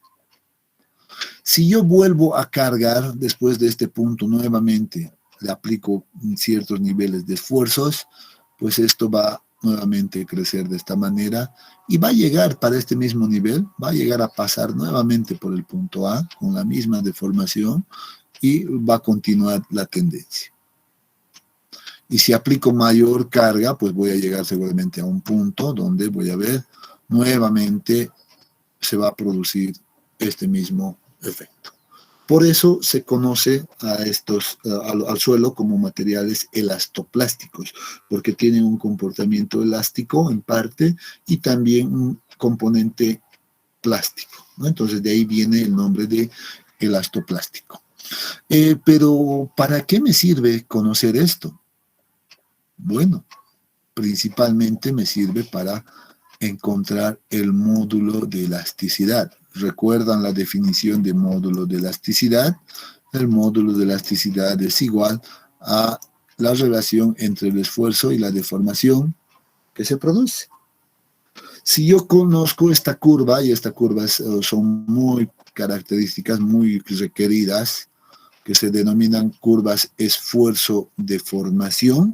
Si yo vuelvo a cargar después de este punto nuevamente, le aplico ciertos niveles de esfuerzos, pues esto va nuevamente a crecer de esta manera y va a llegar para este mismo nivel, va a llegar a pasar nuevamente por el punto A con la misma deformación y va a continuar la tendencia. Y si aplico mayor carga, pues voy a llegar seguramente a un punto donde voy a ver nuevamente se va a producir este mismo efecto. Por eso se conoce al suelo como materiales elastoplásticos, porque tienen un comportamiento elástico en parte y también un componente plástico, ¿no? Entonces de ahí viene el nombre de elastoplástico. Pero ¿para qué me sirve conocer esto? Bueno, principalmente me sirve para encontrar el módulo de elasticidad. ¿Recuerdan la definición de módulo de elasticidad? El módulo de elasticidad es igual a la relación entre el esfuerzo y la deformación que se produce. Si yo conozco esta curva, y estas curvas son muy características, muy requeridas, que se denominan curvas esfuerzo-deformación,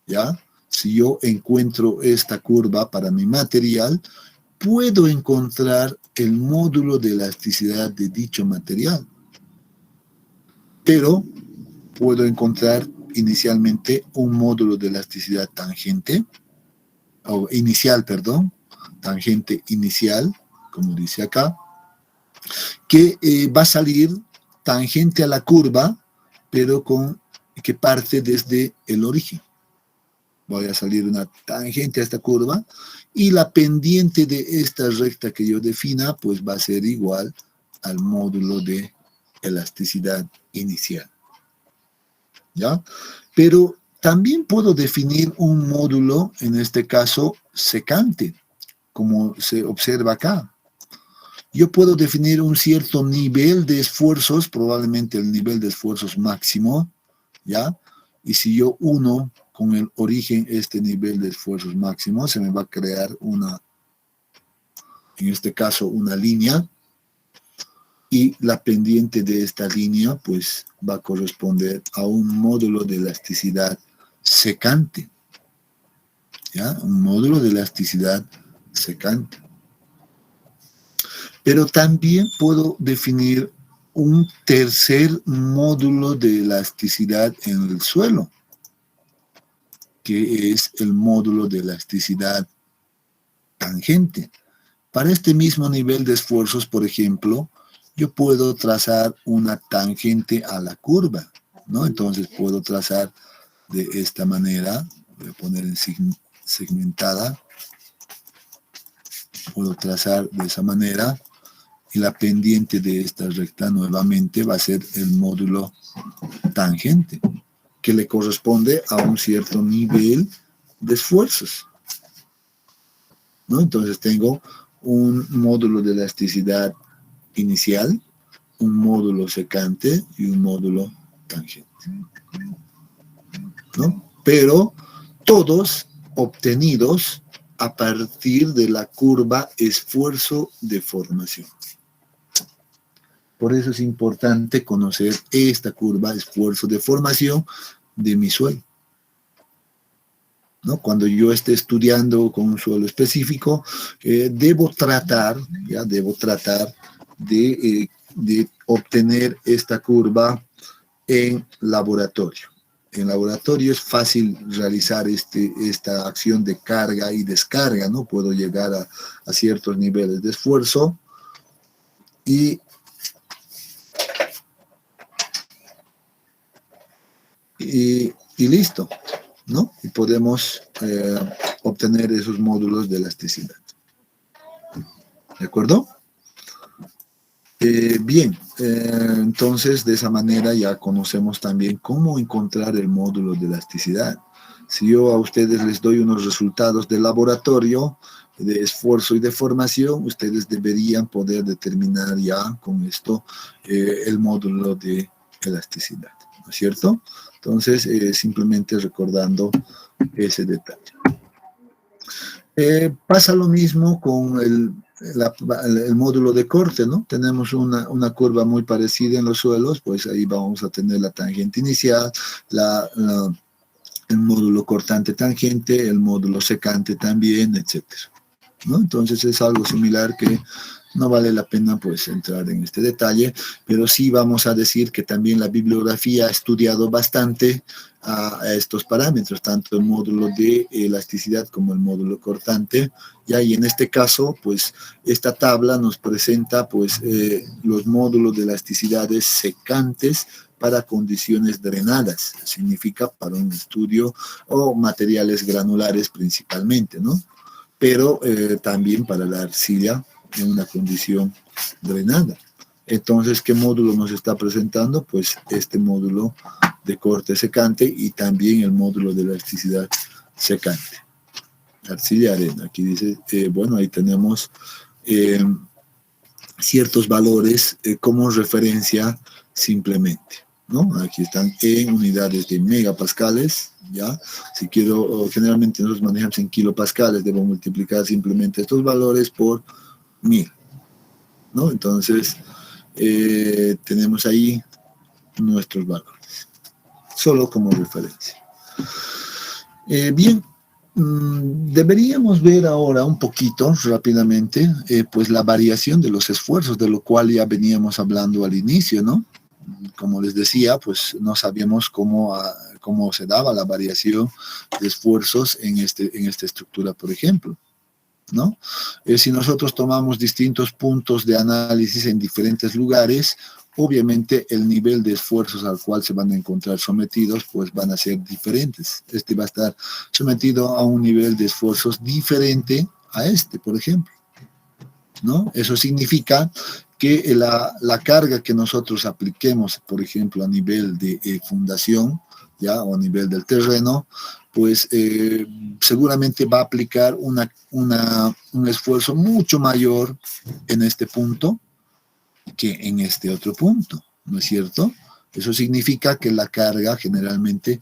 ¿ya? Si yo encuentro esta curva para mi material, puedo encontrar el módulo de elasticidad de dicho material. Pero puedo encontrar inicialmente un módulo de elasticidad tangente, o inicial, perdón, tangente inicial, como dice acá, que va a salir tangente a la curva, pero que parte desde el origen. Voy a salir una tangente a esta curva y la pendiente de esta recta que yo defina, pues va a ser igual al módulo de elasticidad inicial. ¿Ya? Pero también puedo definir un módulo, en este caso, secante, como se observa acá. Yo puedo definir un cierto nivel de esfuerzos, probablemente el nivel de esfuerzos máximo, ¿ya? Y si yo uno con el origen este nivel de esfuerzos máximo, se me va a crear en este caso, una línea, y la pendiente de esta línea, pues, va a corresponder a un módulo de elasticidad secante, ¿ya? Un módulo de elasticidad secante. Pero también puedo definir un tercer módulo de elasticidad en el suelo, que es el módulo de elasticidad tangente. Para este mismo nivel de esfuerzos, por ejemplo, yo puedo trazar una tangente a la curva, ¿no? Entonces puedo trazar de esta manera, voy a poner en segmentada, puedo trazar de esa manera, y la pendiente de esta recta nuevamente va a ser el módulo tangente, que le corresponde a un cierto nivel de esfuerzos, ¿no? Entonces tengo un módulo de elasticidad inicial, un módulo secante y un módulo tangente, ¿no? Pero todos obtenidos a partir de la curva esfuerzo-deformación. Por eso es importante conocer esta curva esfuerzo-deformación de mi suelo, ¿no? Cuando yo esté estudiando con un suelo específico, debo tratar de obtener esta curva en laboratorio. En laboratorio es fácil realizar esta acción de carga y descarga, ¿no? Puedo llegar a ciertos niveles de esfuerzo y listo, ¿no? Y podemos obtener esos módulos de elasticidad. ¿De acuerdo? Bien, entonces de esa manera ya conocemos también cómo encontrar el módulo de elasticidad. Si yo a ustedes les doy unos resultados de laboratorio, de esfuerzo y deformación, ustedes deberían poder determinar ya con esto el módulo de elasticidad, ¿no es cierto? Entonces, simplemente recordando ese detalle. Pasa lo mismo con el módulo de corte, ¿no? Tenemos una curva muy parecida en los suelos, pues ahí vamos a tener la tangente inicial, el módulo cortante tangente, el módulo secante también, etcétera, ¿no? Entonces es algo similar que no vale la pena pues entrar en este detalle, pero sí vamos a decir que también la bibliografía ha estudiado bastante a estos parámetros, tanto el módulo de elasticidad como el módulo cortante, y en este caso pues esta tabla nos presenta pues los módulos de elasticidades secantes para condiciones drenadas, significa para un estudio o materiales granulares principalmente, ¿no? Pero también para la arcilla en una condición drenada. Entonces, ¿qué módulo nos está presentando? Pues este módulo de corte secante y también el módulo de elasticidad secante. arcilla y arena. Aquí dice, bueno, ahí tenemos ciertos valores como referencia simplemente, ¿no? Aquí están en unidades de megapascales, ¿ya? Si quiero, generalmente nosotros manejamos en kilopascales, debo multiplicar simplemente estos valores por 1000, ¿no? Entonces, tenemos ahí nuestros valores, solo como referencia. Bien, deberíamos ver ahora un poquito rápidamente pues la variación de los esfuerzos, de lo cual ya veníamos hablando al inicio, ¿no? Como les decía, pues no sabíamos cómo se daba la variación de esfuerzos en esta estructura, por ejemplo, ¿no? Si nosotros tomamos distintos puntos de análisis en diferentes lugares, obviamente el nivel de esfuerzos al cual se van a encontrar sometidos, pues van a ser diferentes. Este va a estar sometido a un nivel de esfuerzos diferente a este, por ejemplo, ¿no? Eso significa que la carga que nosotros apliquemos, por ejemplo, a nivel de fundación, ¿ya? O a nivel del terreno, pues seguramente va a aplicar un esfuerzo mucho mayor en este punto que en este otro punto, ¿no es cierto? Eso significa que la carga generalmente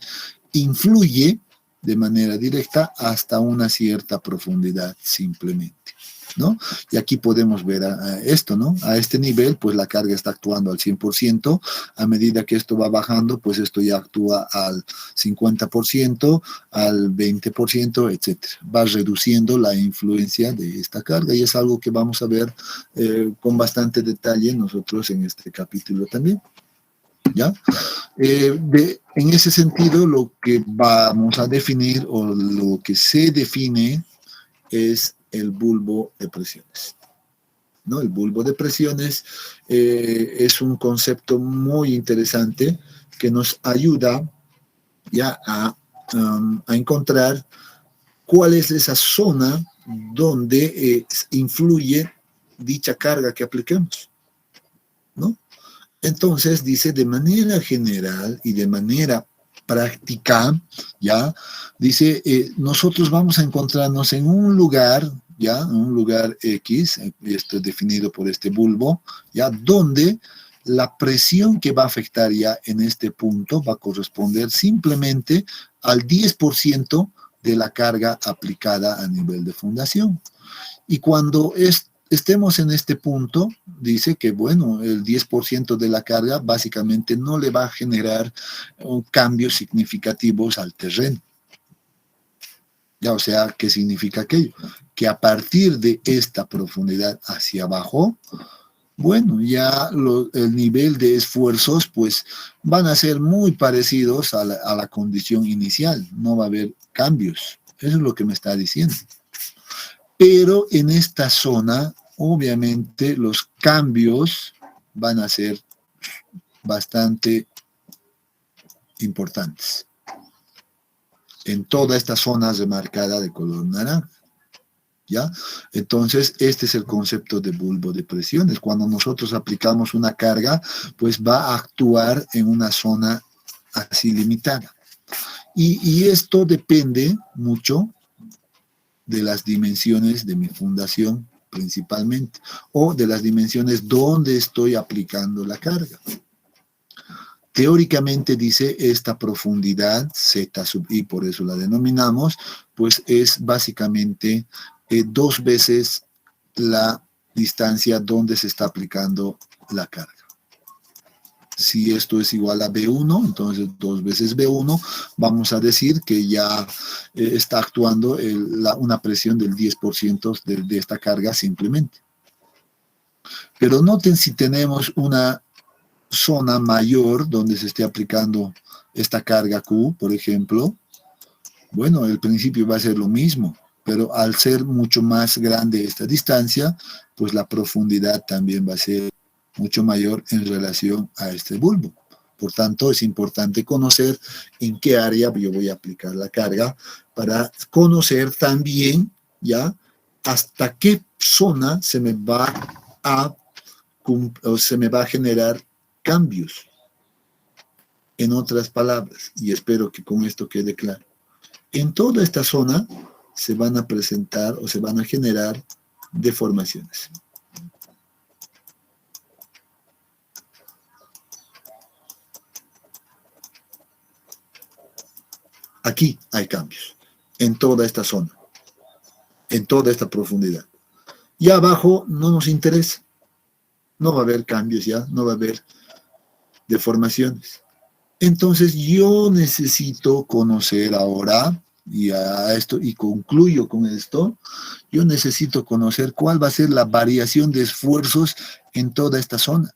influye de manera directa hasta una cierta profundidad simplemente, ¿no? Y aquí podemos ver esto, ¿no? A este nivel, pues la carga está actuando al 100%, a medida que esto va bajando, pues esto ya actúa al 50%, al 20%, etcétera. Va reduciendo la influencia de esta carga y es algo que vamos a ver con bastante detalle nosotros en este capítulo también, ¿ya? En ese sentido, lo que vamos a definir o lo que se define es el bulbo de presiones, ¿no? El bulbo de presiones es un concepto muy interesante que nos ayuda ya a encontrar cuál es esa zona donde influye dicha carga que apliquemos, ¿no? Entonces dice de manera general y de manera práctica, ¿ya? Dice, nosotros vamos a encontrarnos en un lugar, ¿ya? Un lugar X, esto es definido por este bulbo, ¿ya? Donde la presión que va a afectar ya en este punto va a corresponder simplemente al 10% de la carga aplicada a nivel de fundación. Y cuando estemos en este punto, dice que, bueno, el 10% de la carga básicamente no le va a generar cambios significativos al terreno. Ya, o sea, ¿qué significa aquello? Que a partir de esta profundidad hacia abajo, bueno, ya el nivel de esfuerzos pues van a ser muy parecidos a la condición inicial, no va a haber cambios. Eso es lo que me está diciendo. Pero en esta zona, obviamente, los cambios van a ser bastante importantes. En toda esta zona remarcada de color naranja, ¿ya? Entonces, este es el concepto de bulbo de presiones. Cuando nosotros aplicamos una carga, pues va a actuar en una zona así limitada. Y esto depende mucho de las dimensiones de mi fundación principalmente, o de las dimensiones donde estoy aplicando la carga. Teóricamente dice esta profundidad Z sub I, por eso la denominamos, pues es básicamente 2 veces la distancia donde se está aplicando la carga. Si esto es igual a B1, entonces 2 veces B1, vamos a decir que ya está actuando una presión del 10% de esta carga simplemente. Pero noten si tenemos una zona mayor donde se esté aplicando esta carga Q, por ejemplo, bueno, el principio va a ser lo mismo, pero al ser mucho más grande esta distancia, pues la profundidad también va a ser mucho mayor en relación a este bulbo. Por tanto, es importante conocer en qué área yo voy a aplicar la carga para conocer también ya hasta qué zona se me va a generar cambios. En otras palabras, y espero que con esto quede claro, en toda esta zona se van a presentar o se van a generar deformaciones. Aquí hay cambios, en toda esta zona, en toda esta profundidad. Y abajo no nos interesa, no va a haber cambios ya, no va a haber deformaciones. Entonces yo necesito conocer ahora, y a esto, y concluyo con esto, yo necesito conocer cuál va a ser la variación de esfuerzos en toda esta zona.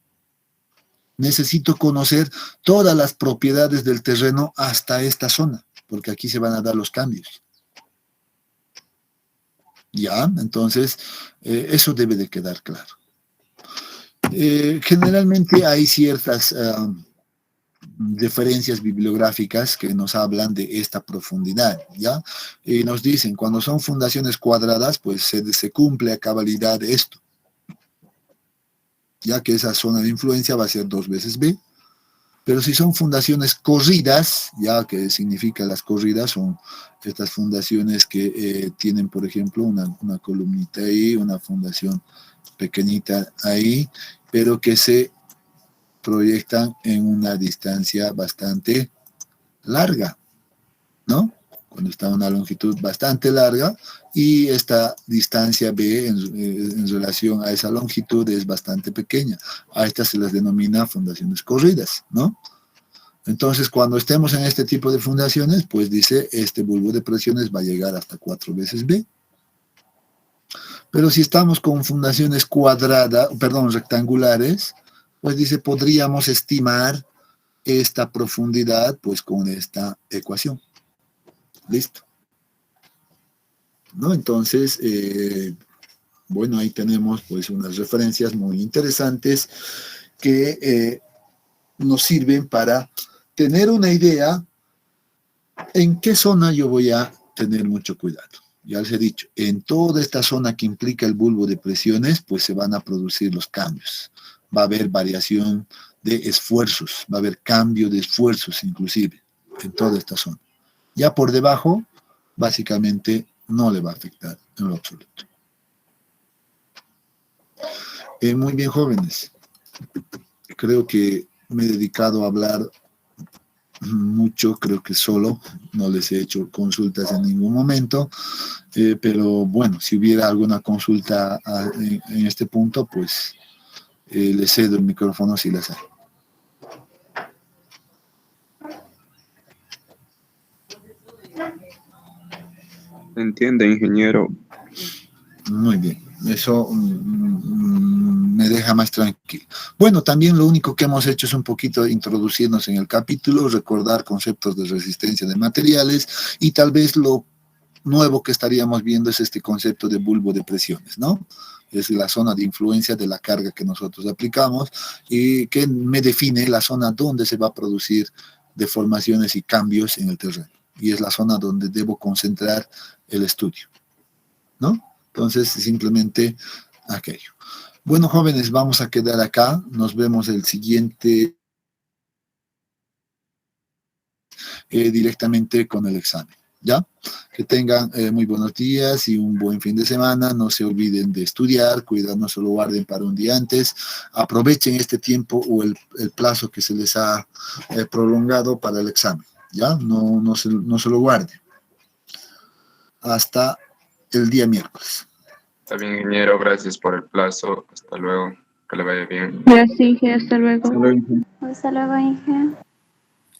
Necesito conocer todas las propiedades del terreno hasta esta zona, porque aquí se van a dar los cambios. ¿Ya? Entonces, eso debe de quedar claro. Generalmente hay ciertas referencias bibliográficas que nos hablan de esta profundidad, ¿ya? Y nos dicen, cuando son fundaciones cuadradas, pues se cumple a cabalidad esto, ya que esa zona de influencia va a ser 2 veces B. Pero si son fundaciones corridas, ya que significa las corridas, son estas fundaciones que tienen, por ejemplo, una columnita ahí, una fundación pequeñita ahí, pero que se proyectan en una distancia bastante larga, ¿no? Cuando está a una longitud bastante larga y esta distancia B en relación a esa longitud es bastante pequeña. A estas se las denomina fundaciones corridas, ¿no? Entonces, cuando estemos en este tipo de fundaciones, pues dice, este bulbo de presiones va a llegar hasta 4 veces B. Pero si estamos con fundaciones rectangulares, pues dice, podríamos estimar esta profundidad, pues con esta ecuación. Listo. ¿No? Entonces, bueno, ahí tenemos pues unas referencias muy interesantes que nos sirven para tener una idea en qué zona yo voy a tener mucho cuidado. Ya les he dicho, en toda esta zona que implica el bulbo de presiones, pues se van a producir los cambios. Va a haber variación de esfuerzos, va a haber cambio de esfuerzos inclusive en toda esta zona. Ya por debajo, básicamente no le va a afectar en lo absoluto. Muy bien, jóvenes. Creo que me he dedicado a hablar mucho, creo que solo, no les he hecho consultas en ningún momento, pero bueno, si hubiera alguna consulta en este punto, pues les cedo el micrófono si las hay. Entiende, ingeniero. Muy bien, eso me deja más tranquilo. Bueno, también lo único que hemos hecho es un poquito introducirnos en el capítulo, recordar conceptos de resistencia de materiales y tal vez lo nuevo que estaríamos viendo es este concepto de bulbo de presiones, ¿no? Es la zona de influencia de la carga que nosotros aplicamos y que me define la zona donde se va a producir deformaciones y cambios en el terreno. Y es la zona donde debo concentrar el estudio, ¿no? Entonces, simplemente aquello. Bueno, jóvenes, vamos a quedar acá. Nos vemos el siguiente directamente con el examen, ¿ya? Que tengan muy buenos días y un buen fin de semana. No se olviden de estudiar, cuidar, no se lo guarden para un día antes. Aprovechen este tiempo o el plazo que se les ha prolongado para el examen, ¿ya? No se lo guarden. Hasta el día miércoles. Está bien, ingeniero, gracias por el plazo. Hasta luego, que le vaya bien. Gracias, Inge, hasta luego. Hasta luego, ingeniero. Hasta luego, Inge.